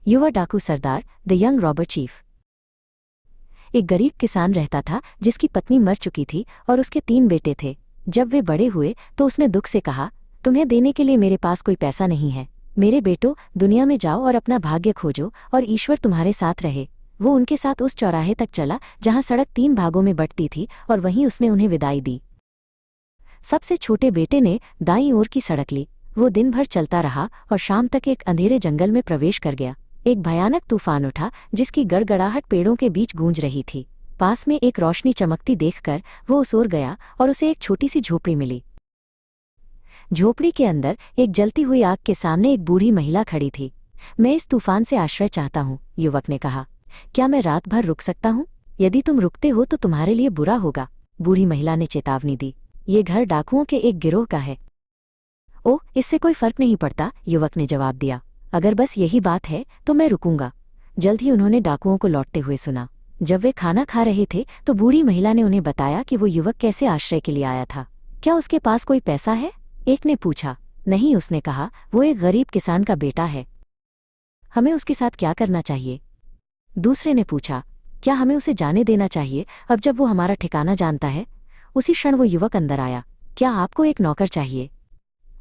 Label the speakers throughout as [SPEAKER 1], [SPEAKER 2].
[SPEAKER 1] युवा डाकू सरदार, the young robber chief. एक गरीब किसान रहता था जिसकी पत्नी मर चुकी थी और उसके 3 बेटे थे। जब वे बड़े हुए तो उसने दुख से कहा, तुम्हें देने के लिए मेरे पास कोई पैसा नहीं है। मेरे बेटों, दुनिया में जाओ और अपना भाग्य खोजो और ईश्वर तुम्हारे साथ रहे। वो उनके साथ उस चौराहे तक चला जहां सड़क 3 भागों में बंटती थी और वहीं उसने उन्हें विदाई दी। सबसे छोटे बेटे ने दाईं ओर की सड़क ली। वो दिन भर चलता रहा और शाम तक एक अंधेरे जंगल में प्रवेश कर गया। एक भयानक तूफान उठा जिसकी गड़गड़ाहट पेड़ों के बीच गूंज रही थी। पास में एक रोशनी चमकती देखकर वो उस ओर गया और उसे एक छोटी सी झोपड़ी मिली। झोपड़ी के अंदर एक जलती हुई आग के सामने एक बूढ़ी महिला खड़ी थी। मैं इस तूफान से आश्रय चाहता हूँ, युवक ने कहा। क्या मैं रात भर रुक सकता हूँ? यदि तुम रुकते हो तो तुम्हारे लिए बुरा होगा, बूढ़ी महिला ने चेतावनी दी। ये घर डाकुओं के एक गिरोह का है। ओह, इससे कोई फर्क नहीं पड़ता, युवक ने जवाब दिया। अगर बस यही बात है तो मैं रुकूंगा। जल्द ही उन्होंने डाकुओं को लौटते हुए सुना। जब वे खाना खा रहे थे तो बूढ़ी महिला ने उन्हें बताया कि वो युवक कैसे आश्रय के लिए आया था। क्या उसके पास कोई पैसा है? एक ने पूछा। नहीं, उसने कहा, वो एक गरीब किसान का बेटा है। हमें उसके साथ क्या करना चाहिए? दूसरे ने पूछा। क्या हमें उसे जाने देना चाहिए अब जब वो हमारा ठिकाना जानता है? उसी क्षण वो युवक अंदर आया। क्या आपको एक नौकर चाहिए?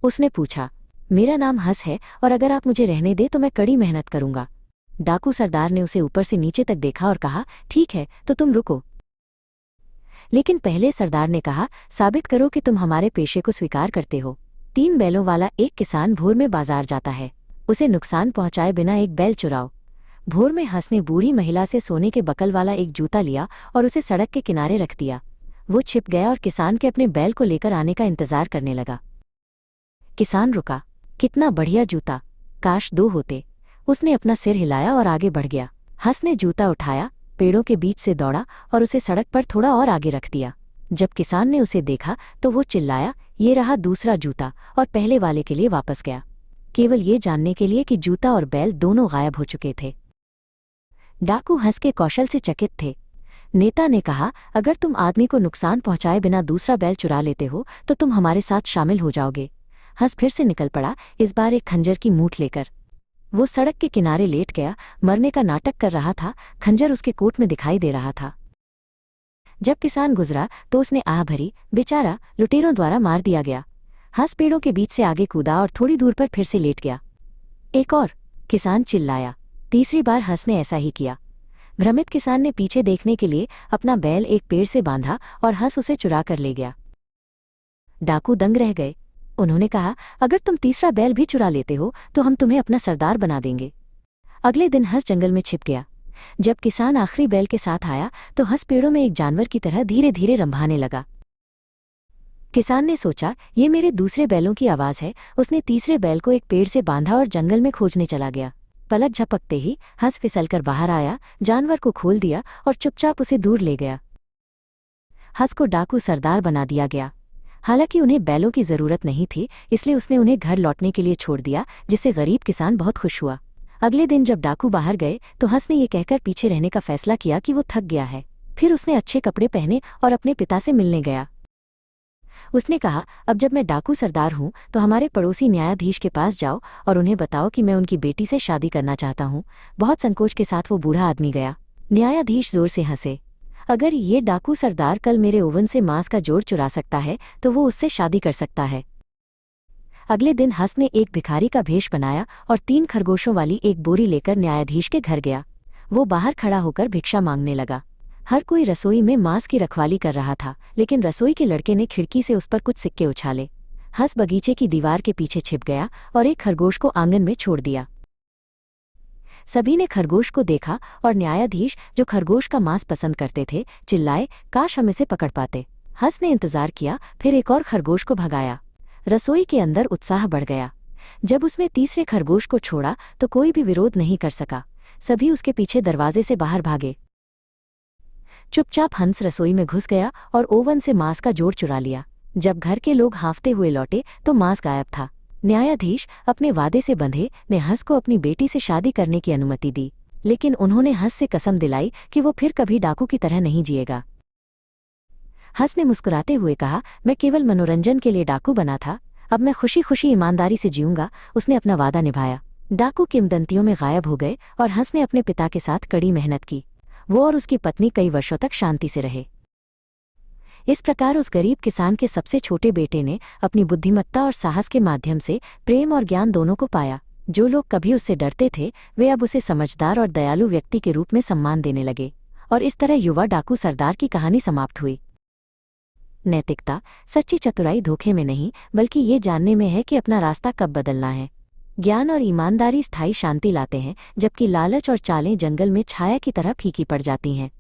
[SPEAKER 1] उसने पूछा। मेरा नाम हंस है और अगर आप मुझे रहने दे तो मैं कड़ी मेहनत करूंगा। डाकू सरदार ने उसे ऊपर से नीचे तक देखा और कहा, ठीक है, तो तुम रुको। लेकिन पहले सरदार ने कहा, साबित करो कि तुम हमारे पेशे को स्वीकार करते हो। 3 बैलों वाला एक किसान भोर में बाजार जाता है। उसे नुकसान पहुंचाए बिना एक बैल चुराओ। भोर में हंस ने बूढ़ी महिला से सोने के बकल वाला एक जूता लिया और उसे सड़क के किनारे रख दिया। वो छिप गया और किसान के अपने बैल को लेकर आने का इंतजार करने लगा। किसान रुका। कितना बढ़िया जूता, काश 2 होते। उसने अपना सिर हिलाया और आगे बढ़ गया। हंस ने जूता उठाया, पेड़ों के बीच से दौड़ा और उसे सड़क पर थोड़ा और आगे रख दिया। जब किसान ने उसे देखा तो वो चिल्लाया, ये रहा दूसरा जूता, और पहले वाले के लिए वापस गया, केवल ये जानने के लिए कि जूता और बैल दोनों गायब हो चुके थे। डाकू हंस के कौशल से चकित थे। नेता ने कहा, अगर तुम आदमी को नुकसान पहुंचाए बिना दूसरा बैल चुरा लेते हो तो तुम हमारे साथ शामिल हो जाओगे। हंस फिर से निकल पड़ा, इस बार एक खंजर की मूठ लेकर। वो सड़क के किनारे लेट गया, मरने का नाटक कर रहा था। खंजर उसके कोट में दिखाई दे रहा था। जब किसान गुजरा तो उसने आह भरी, बेचारा, लुटेरों द्वारा मार दिया गया। हंस पेड़ों के बीच से आगे कूदा और थोड़ी दूर पर फिर से लेट गया। एक और, किसान चिल्लाया। तीसरी बार हंस ने ऐसा ही किया। भ्रमित किसान ने पीछे देखने के लिए अपना बैल एक पेड़ से बांधा और हंस उसे चुरा कर ले गया। डाकू दंग रह गए। उन्होंने कहा, अगर तुम तीसरा बैल भी चुरा लेते हो तो हम तुम्हें अपना सरदार बना देंगे। अगले दिन हंस जंगल में छिप गया। जब किसान आखिरी बैल के साथ आया तो हंस पेड़ों में एक जानवर की तरह धीरे धीरे रंभाने लगा। किसान ने सोचा, ये मेरे दूसरे बैलों की आवाज़ है। उसने तीसरे बैल को एक पेड़ से बांधा और जंगल में खोजने चला गया। पलक झपकते ही हंस फिसलकर बाहर आया, जानवर को खोल दिया और चुपचाप उसे दूर ले गया। हंस को डाकू सरदार बना दिया गया। हालांकि उन्हें बैलों की जरूरत नहीं थी, इसलिए उसने उन्हें घर लौटने के लिए छोड़ दिया, जिससे गरीब किसान बहुत खुश हुआ। अगले दिन जब डाकू बाहर गए तो हंस ने ये कहकर पीछे रहने का फैसला किया कि वो थक गया है। फिर उसने अच्छे कपड़े पहने और अपने पिता से मिलने गया। उसने कहा, अब जब मैं डाकू सरदार हूँ तो हमारे पड़ोसी न्यायाधीश के पास जाओ और उन्हें बताओ कि मैं उनकी बेटी से शादी करना चाहता हूँ। बहुत संकोच के साथ वो बूढ़ा आदमी गया। न्यायाधीश जोर से हंसे। अगर ये डाकू सरदार कल मेरे ओवन से मांस का जोड़ चुरा सकता है तो वो उससे शादी कर सकता है। अगले दिन हंस ने एक भिखारी का भेष बनाया और 3 खरगोशों वाली एक बोरी लेकर न्यायाधीश के घर गया। वो बाहर खड़ा होकर भिक्षा मांगने लगा। हर कोई रसोई में मांस की रखवाली कर रहा था, लेकिन रसोई के लड़के ने खिड़की से उस पर कुछ सिक्के उछाले। हंस बगीचे की दीवार के पीछे छिप गया और एक खरगोश को आंगन में छोड़ दिया। सभी ने खरगोश को देखा और न्यायाधीश, जो खरगोश का मांस पसंद करते थे, चिल्लाए, काश हम इसे पकड़ पाते। हंस ने इंतजार किया, फिर एक और खरगोश को भगाया। रसोई के अंदर उत्साह बढ़ गया। जब उसने तीसरे खरगोश को छोड़ा तो कोई भी विरोध नहीं कर सका। सभी उसके पीछे दरवाजे से बाहर भागे। चुपचाप हंस रसोई में घुस गया और ओवन से मांस का जोड़ चुरा लिया। जब घर के लोग हाँफते हुए लौटे तो मांस गायब था। न्यायाधीश, अपने वादे से बंधे, ने हंस को अपनी बेटी से शादी करने की अनुमति दी, लेकिन उन्होंने हंस से कसम दिलाई कि वो फिर कभी डाकू की तरह नहीं जिएगा। हंस ने मुस्कुराते हुए कहा, मैं केवल मनोरंजन के लिए डाकू बना था, अब मैं खुशी खुशी ईमानदारी से जीऊंगा। उसने अपना वादा निभाया। डाकू किंवदंतियों में गायब हो गए और हंस ने अपने पिता के साथ कड़ी मेहनत की। वो और उसकी पत्नी कई वर्षों तक शांति से रहे। इस प्रकार उस गरीब किसान के सबसे छोटे बेटे ने अपनी बुद्धिमत्ता और साहस के माध्यम से प्रेम और ज्ञान दोनों को पाया। जो लोग कभी उससे डरते थे वे अब उसे समझदार और दयालु व्यक्ति के रूप में सम्मान देने लगे, और इस तरह युवा डाकू सरदार की कहानी समाप्त हुई। नैतिकता, सच्ची चतुराई धोखे में नहीं बल्कि ये जानने में है कि अपना रास्ता कब बदलना है। ज्ञान और ईमानदारी स्थायी शांति लाते हैं, जबकि लालच और चालें जंगल में छाया की तरह फीकी पड़ जाती हैं।